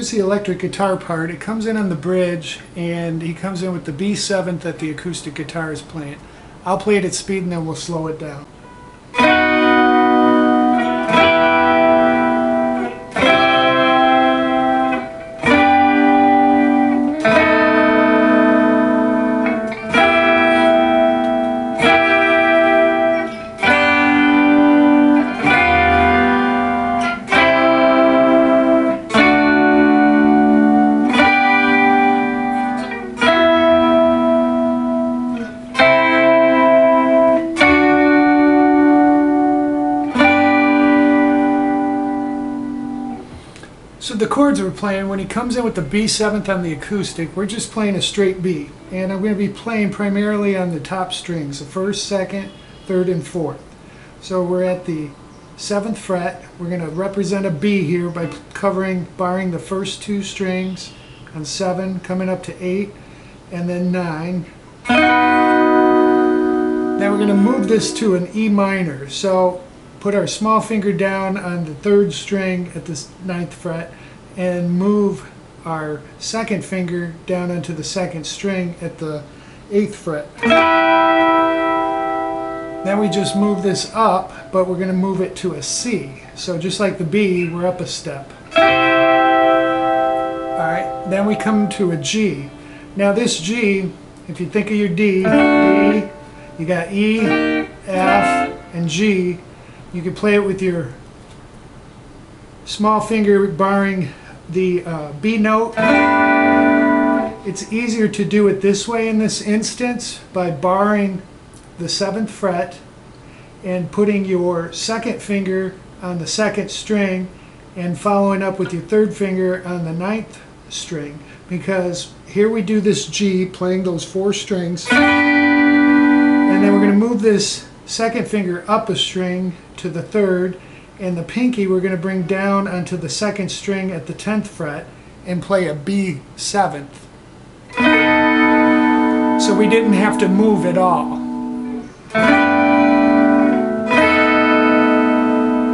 here's the electric guitar part. It comes in on the bridge, and he comes in with the B7 that the acoustic guitar is playing. I'll play it at speed and then we'll slow it down. So the chords we're playing, when he comes in with the B7th on the acoustic, we're just playing a straight B. And I'm going to be playing primarily on the top strings, the 1st, 2nd, 3rd, and 4th. So we're at the 7th fret. We're going to represent a B here by barring the first 2 strings on 7, coming up to 8, and then 9. Then we're going to move this to an E minor. So put our small finger down on the 3rd string at the 9th fret and move our 2nd finger down onto the 2nd string at the 8th fret. Then we just move this up, but we're going to move it to a C. So just like the B, we're up a step. Alright, then we come to a G. Now this G, if you think of your D, you got E, F, and G. You can play it with your small finger barring the B note. It's easier to do it this way in this instance by barring the 7th fret and putting your 2nd finger on the 2nd string and following up with your 3rd finger on the 9th string, because here we do this G playing those 4 strings, and then we're going to move this 2nd finger up a string to the 3rd, and the pinky we're going to bring down onto the 2nd string at the 10th fret and play a B7th. So we didn't have to move at all.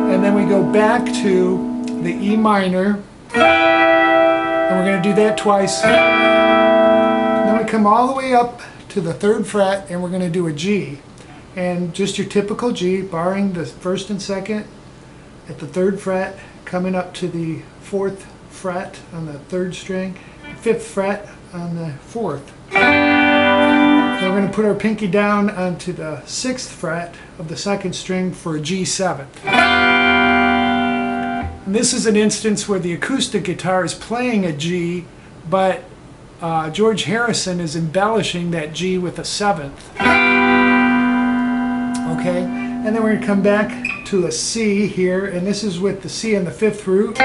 And then we go back to the E minor, and we're going to do that twice. Then we come all the way up to the 3rd fret and we're going to do a G. And just your typical G, barring the 1st and 2nd at the 3rd fret, coming up to the 4th fret on the 3rd string, 5th fret on the 4th. Then we're going to put our pinky down onto the 6th fret of the 2nd string for a G7. And this is an instance where the acoustic guitar is playing a G, but George Harrison is embellishing that G with a 7th. Okay, and then we're going to come back to a C here, and this is with the C on the 5th root,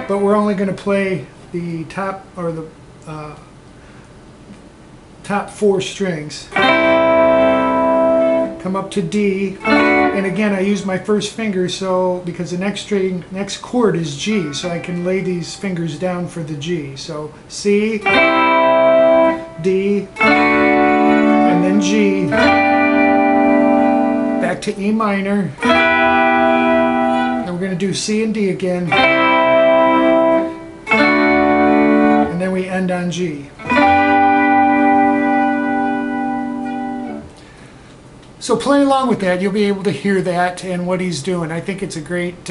but we're only going to play the top, or the top 4 strings. Come up to D, and again I use my 1st finger, so because the next chord is G, so I can lay these fingers down for the G. So C, D, and then G. Back to E minor, and we're going to do C and D again, and then we end on G. So play along with that, you'll be able to hear that and what he's doing. I think it's a great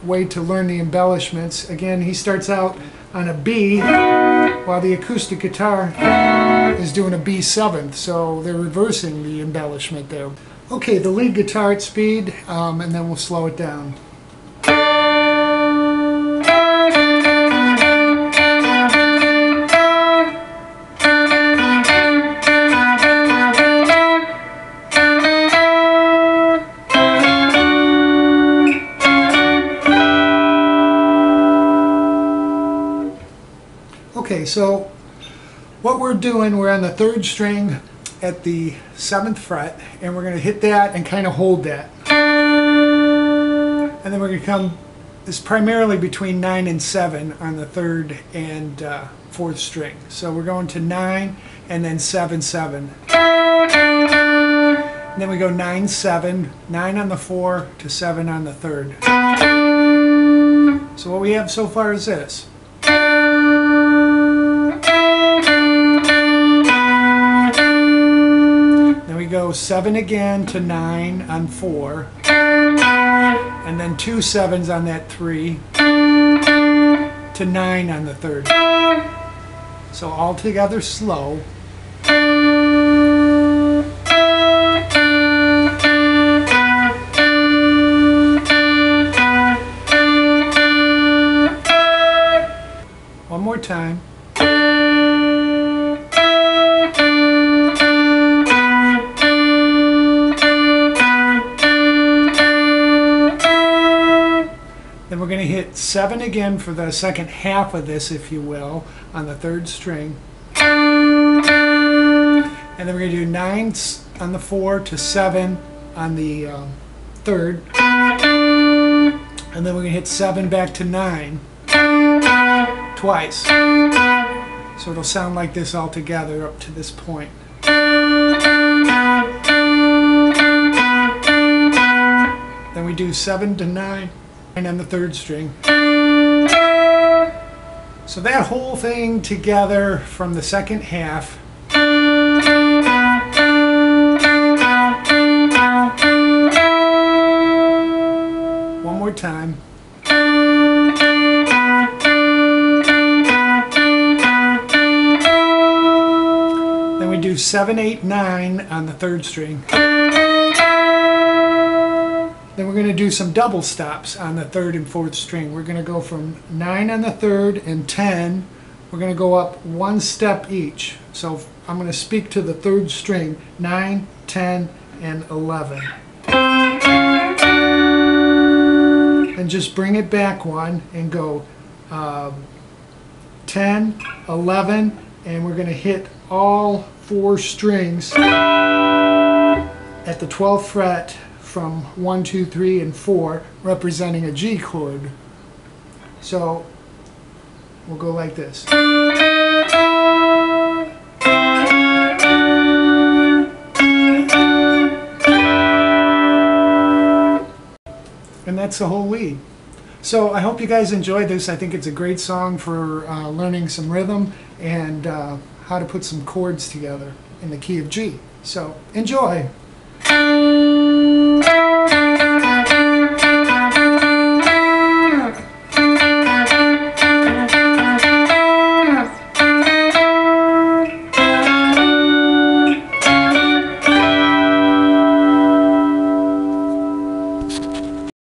way to learn the embellishments. Again, he starts out on a B while the acoustic guitar is doing a B7th, so they're reversing the embellishment there. Okay, the lead guitar at speed, and then we'll slow it down. Okay, so what we're doing, we're on the 3rd string at the 7th fret, and we're going to hit that and kind of hold that. And then we're going to come, it's primarily between 9 and 7 on the 3rd and 4th string. So we're going to 9 and then 7, 7. And then we go 9, 7, 9 on the 4 to 7 on the 3rd. So what we have so far is this. Then we go 7 again to 9 on 4, and then 2 7s on that 3 to 9 on the third. So all together slow. One more time. Then we're going to hit 7 again for the second half of this, if you will, on the third string. And then we're going to do 9 on the 4 to 7 on the third. And then we're going to hit 7 back to 9 twice. So it'll sound like this all together up to this point. Then we do 7 to 9 on the third string. So that whole thing together from the second half. One more time. Then we do 7, 8, 9 on the third string. Then we're going to do some double stops on the third and fourth string. We're going to go from 9 on the third and 10. We're going to go up 1 step each. So I'm going to speak to the third string, 9, 10, and 11. And just bring it back 1 and go 10, 11, and we're going to hit all 4 strings at the 12th fret from 1, 2, 3, and 4, representing a G chord. So we'll go like this. And that's the whole lead. So I hope you guys enjoyed this. I think it's a great song for learning some rhythm and how to put some chords together in the key of G. So enjoy!